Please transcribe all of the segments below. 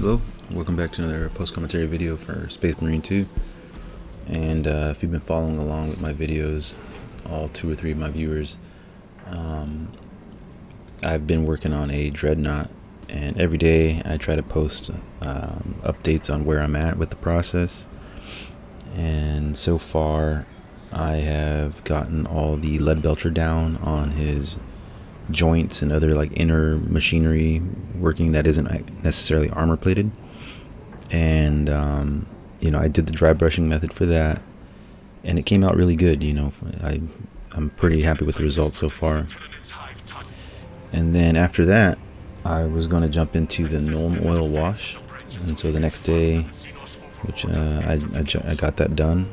Hello, welcome back to another post-commentary video for Space Marine 2. And if you've been following along with my videos, all 2 or 3 of my viewers, I've been working on a Dreadnought, and every day I try to post updates on where I'm at with the process. And so far I have gotten all the lead belcher down on his joints and other like inner machinery working that isn't necessarily armor plated. And I did the dry brushing method for that, and it came out really good. I'm pretty happy with the results so far. And then after that, I was going to jump into the Nuln Oil wash, and so the next day, which I got that done.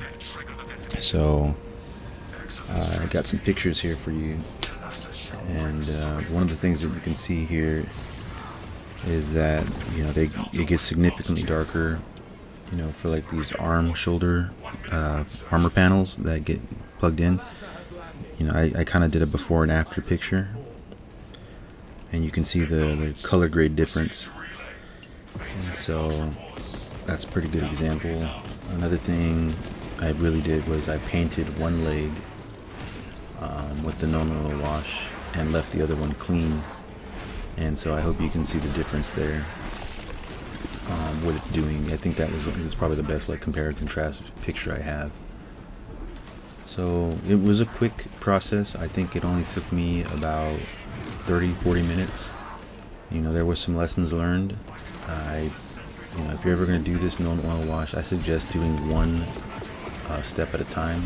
So I got some pictures here for you. And one of the things that you can see here is that it gets significantly darker, for like these shoulder armor panels that get plugged in. I kind of did a before and after picture, and you can see the color grade difference. And so that's a pretty good example. Another thing I really did was I painted one leg with the Nuln Oil wash and left the other one clean, and so I hope you can see the difference there, what it's doing. I think that's probably the best compare and contrast picture I have. So it was a quick process. I think it only took me about 30-40 minutes. There was some lessons learned. If you're ever going to do this Nuln Oil wash, I suggest doing one step at a time.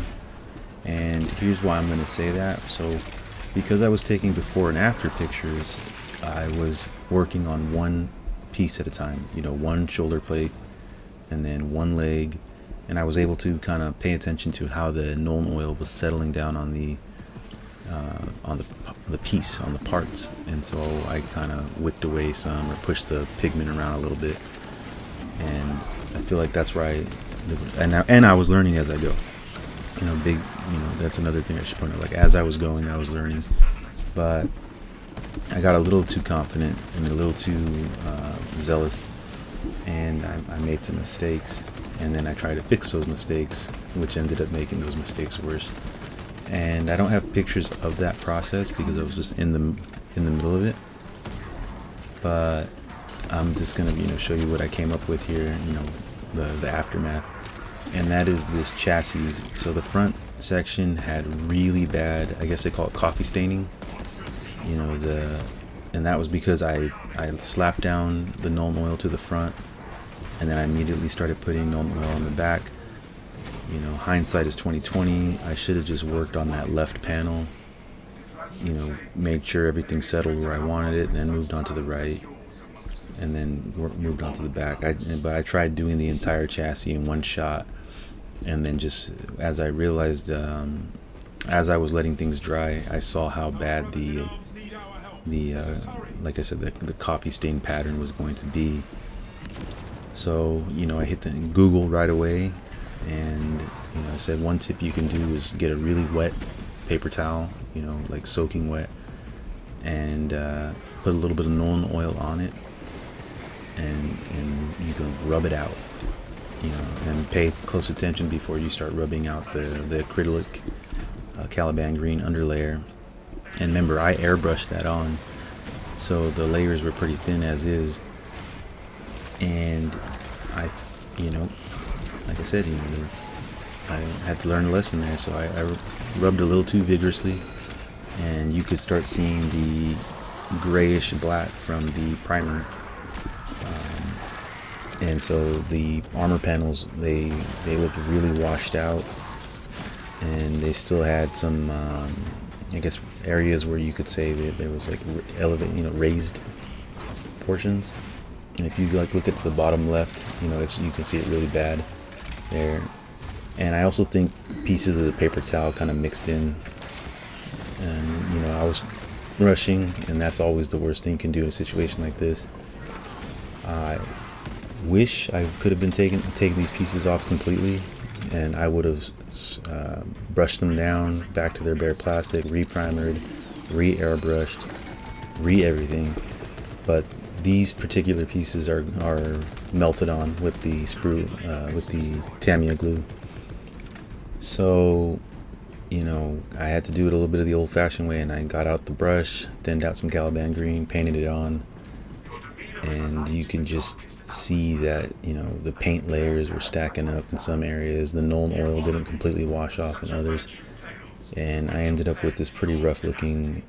And here's why I'm going to say that. So because I was taking before and after pictures, I was working on one piece at a time, one shoulder plate and then one leg, and I was able to kind of pay attention to how the Nuln Oil was settling down on the piece, on the parts. And so I kind of wicked away some or pushed the pigment around a little bit, and I feel like that's right. And I was learning as I go. That's another thing I should point out. As I was going, I was learning, but I got a little too confident and a little too zealous, and I made some mistakes, and then I tried to fix those mistakes, which ended up making those mistakes worse. And I don't have pictures of that process because I was just in the middle of it, but I'm just gonna show you what I came up with here, the aftermath. And that is this chassis. So the front section had really bad, I guess they call it coffee staining, and that was because I slapped down the Nuln Oil to the front, and then I immediately started putting Nuln Oil on the back. Hindsight is 20/20. I should have just worked on that left panel, made sure everything settled where I wanted it, and then moved on to the right, and then moved on to the back. But I tried doing the entire chassis in one shot, and then just as I realized, as I was letting things dry, I saw how bad the like I said, the coffee stain pattern was going to be. So I hit the Google right away, and I said one tip you can do is get a really wet paper towel, like soaking wet, and put a little bit of Nuln Oil on it, and you can rub it out, and pay close attention before you start rubbing out the acrylic Caliban green underlayer. And remember, I airbrushed that on, so the layers were pretty thin as is. And I, like I said, I had to learn a lesson there, so I rubbed a little too vigorously, and you could start seeing the grayish black from the primer. And so the armor panels, they looked really washed out, and they still had some I guess areas where you could say that there was raised portions. And if you look at the bottom left, you can see it really bad there. And I also think pieces of the paper towel kind of mixed in, and I was rushing, and that's always the worst thing you can do in a situation like this. I wish I could have been taking these pieces off completely, and I would have brushed them down back to their bare plastic, re-primered, re-airbrushed, re-everything. But these particular pieces are melted on with the sprue, with the Tamiya glue. So, you know, I had to do it a little bit of the old-fashioned way, and I got out the brush, thinned out some Caliban green, painted it on, and you can just see that, you know, the paint layers were stacking up in some areas. The Nuln Oil didn't completely wash off in others, and I ended up with this pretty rough-looking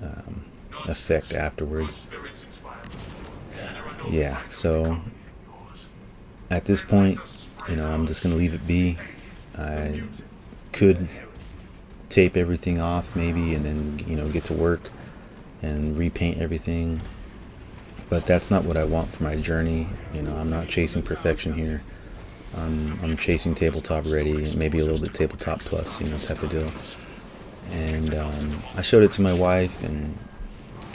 effect afterwards. Yeah, so at this point, you know, I'm just gonna leave it be. I could tape everything off maybe, and then, you know, get to work and repaint everything, but that's not what I want for my journey. You know, I'm not chasing perfection here. I'm chasing tabletop ready, maybe a little bit tabletop plus, you know, type of deal. And I showed it to my wife, and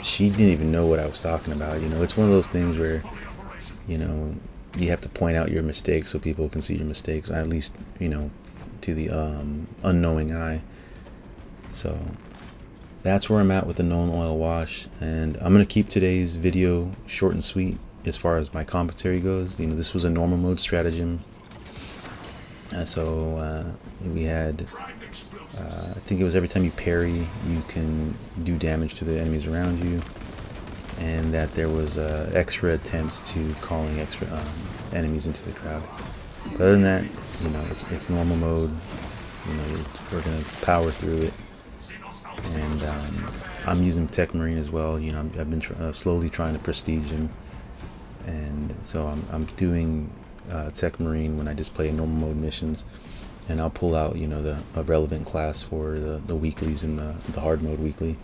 she didn't even know what I was talking about. You know, it's one of those things where, you know, you have to point out your mistakes so people can see your mistakes, at least, you know, to the unknowing eye. So that's where I'm at with the Nuln Oil wash, and I'm going to keep today's video short and sweet as far as my commentary goes. You know, this was a normal mode stratagem. So we had, I think it was every time you parry, you can do damage to the enemies around you, and that there was extra attempts to calling extra enemies into the crowd. But other than that, you know, it's normal mode. You know, we're gonna power through it, and I'm using Techmarine as well. You know, I've been slowly trying to prestige him, and so I'm doing Techmarine when I just play normal mode missions, and I'll pull out, you know, a relevant class for the weeklies and the hard mode weekly.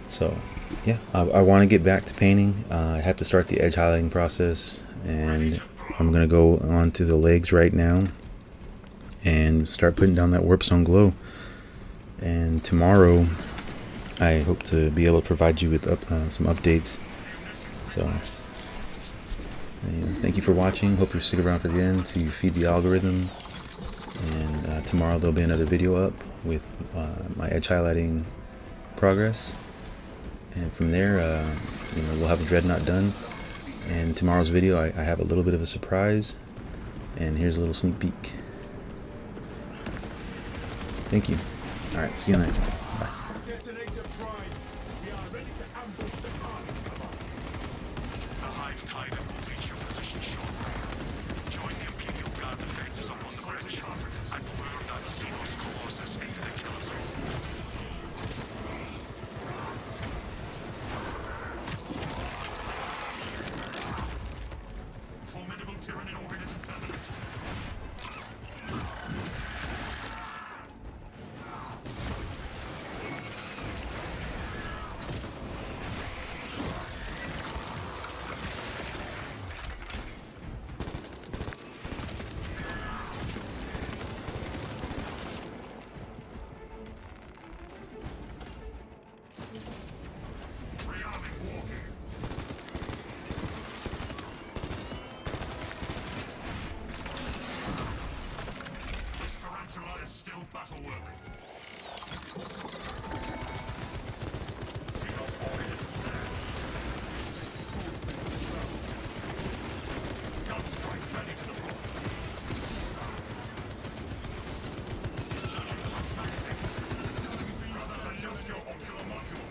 So yeah, I want to get back to painting. I have to start the edge highlighting process, and I'm gonna go on to the legs right now and start putting down that Warpstone glow. And tomorrow I hope to be able to provide you with some updates. So thank you for watching. Hope you stick around for the end to feed the algorithm. And tomorrow there'll be another video up with my edge highlighting progress. And from there, you know, we'll have a Dreadnought done. And tomorrow's video, I have a little bit of a surprise. And here's a little sneak peek. Thank you. All right, see you next time. Bye. Formidable Tyranid organisms evident. Is still battle-worthy. Xenos organisms there. Gun strike ready to deploy. Searching for those magazines. Adjust your ocular module.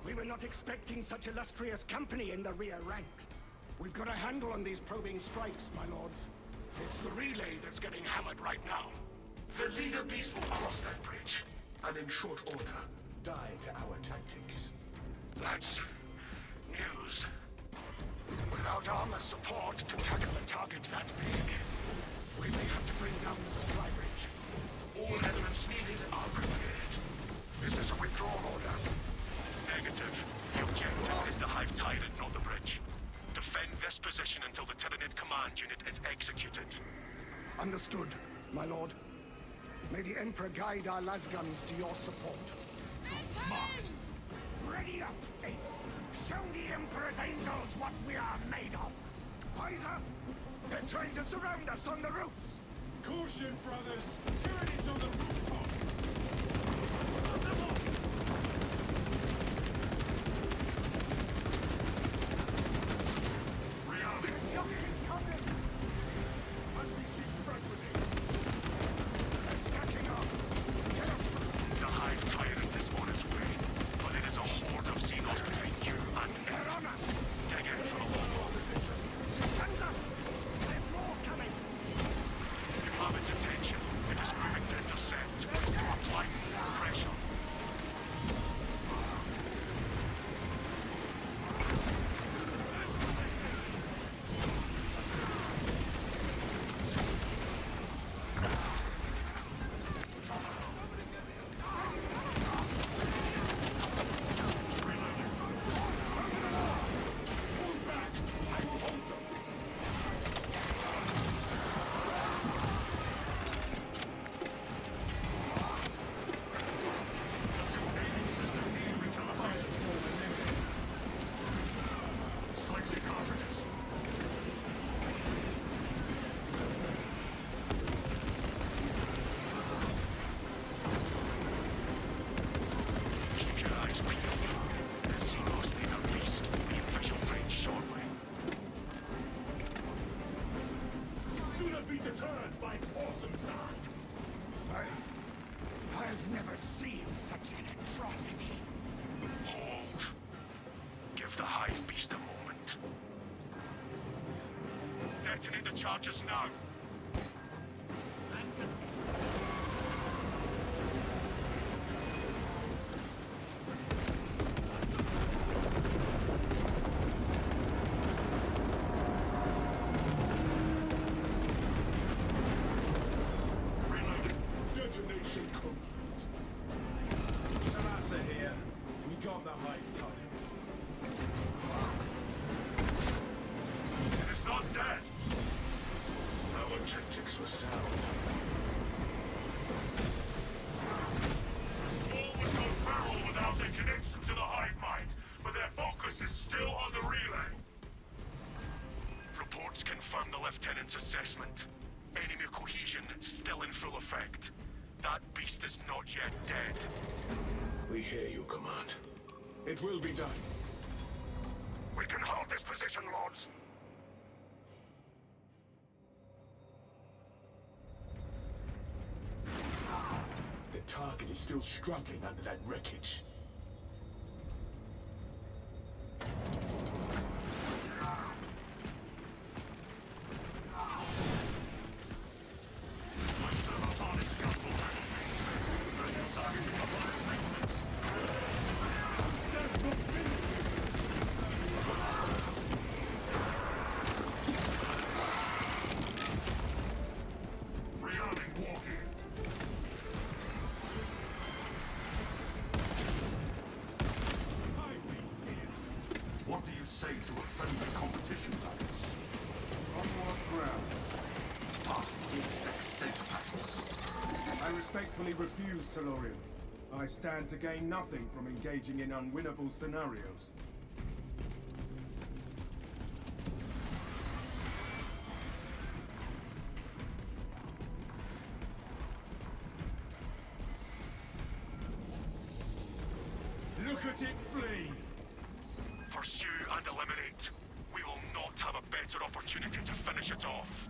We were not expecting such illustrious company in the rear ranks. We've got a handle on these probing strikes, my lords. It's the relay that's getting hammered right now. The leader beast will cross that bridge, and in short order, die to our tactics. That's News. Without armor support to tackle a target that big, we may have to bring down the supply bridge. All elements needed are prepared. Is this a withdrawal order? Negative. The objective is the Hive Tyrant, not the bridge. Defend this position until the Tyranid command unit is executed. Understood, my lord. May the Emperor guide our lasguns to your support. Smart. Ready up, Eighth. Show the Emperor's angels what we are made of. Heiser, they're trying to surround us on the roofs. Caution, brothers! Tyranids on the rooftops! The Hive Tyrant is on its way, but it is a horde of Xenos between you and it. Dig in for the long haul. Hands up! There's more coming! You have its attention. It is moving to intercept. Apply more pressure. Cyclic cartridges. Keep your eyes peeled. The Xenos leader beast will be in visual range shortly. Do not be deterred by its awesome size. I've never seen such an atrocity. Hold. Give the Hive beast a moment. Detonate the charges now. Reloading. Detonation complete. Sarasa here. We got the Hive Tyrant. It is not dead. Our tactics were sound. The swarm would go feral without a connection to the Hive mind, but their focus is still on the relay. Reports confirm the Lieutenant's assessment. Enemy cohesion still in full effect. That beast is not yet dead. We hear you, Command. It will be done. We can hold this position, Lords. The target is still struggling under that wreckage. My server pod is scaffold maintenance. The new target is compliance maintenance. Rearming walking. What do you say to a friendly competition like this? On what grounds? Possible steps data packets. I respectfully refuse, Telorian. I stand to gain nothing from engaging in unwinnable scenarios. Look at it flee! Pursue and eliminate. We will not have a better opportunity to finish it off.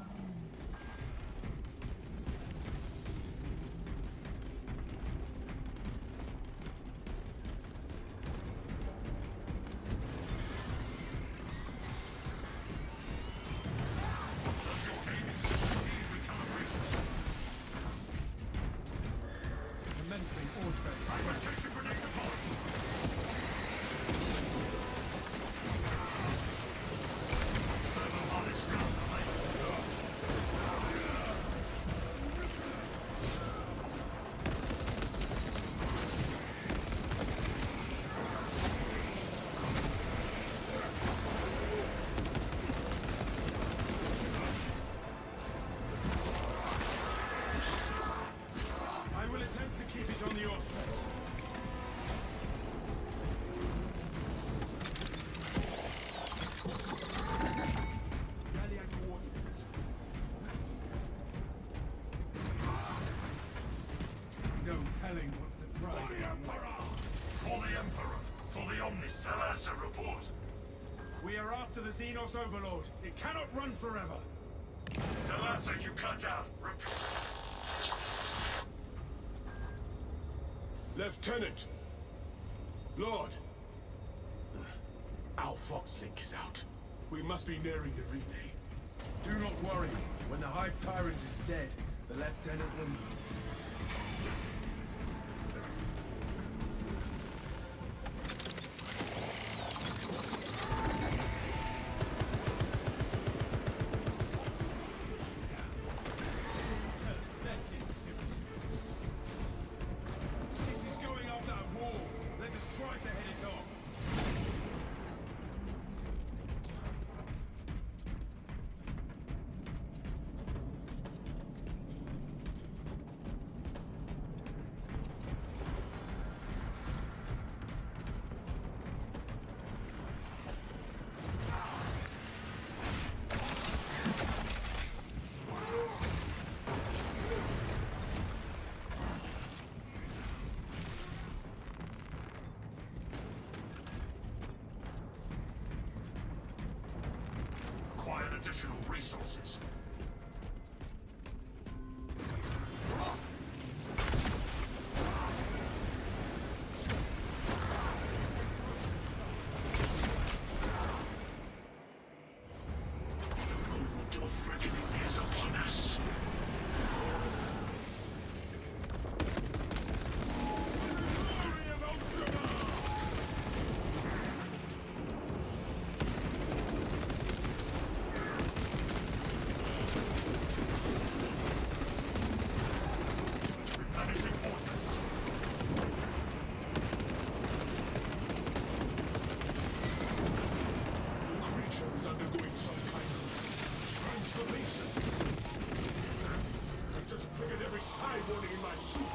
Does your aiming system need recalibration? Commencing all space. Fragmentation grenades upon! not surprised. For the Emperor! For the Emperor! For the Omnis! Thalassa, report! We are after the Xenos Overlord. It cannot run forever. Thalassa, you cut out! Lieutenant! Lord! Our Foxlink is out. We must be nearing the relay. Do not worry. When the Hive Tyrant is dead, the Lieutenant will know. It is going up that wall. Let us try to head it off. Acquire additional resources. The moment of reckoning is upon us. Glory of Ultramar! Replenishing ordnance. The creature is undergoing some kind of transformation. I just triggered every side warning in my suit.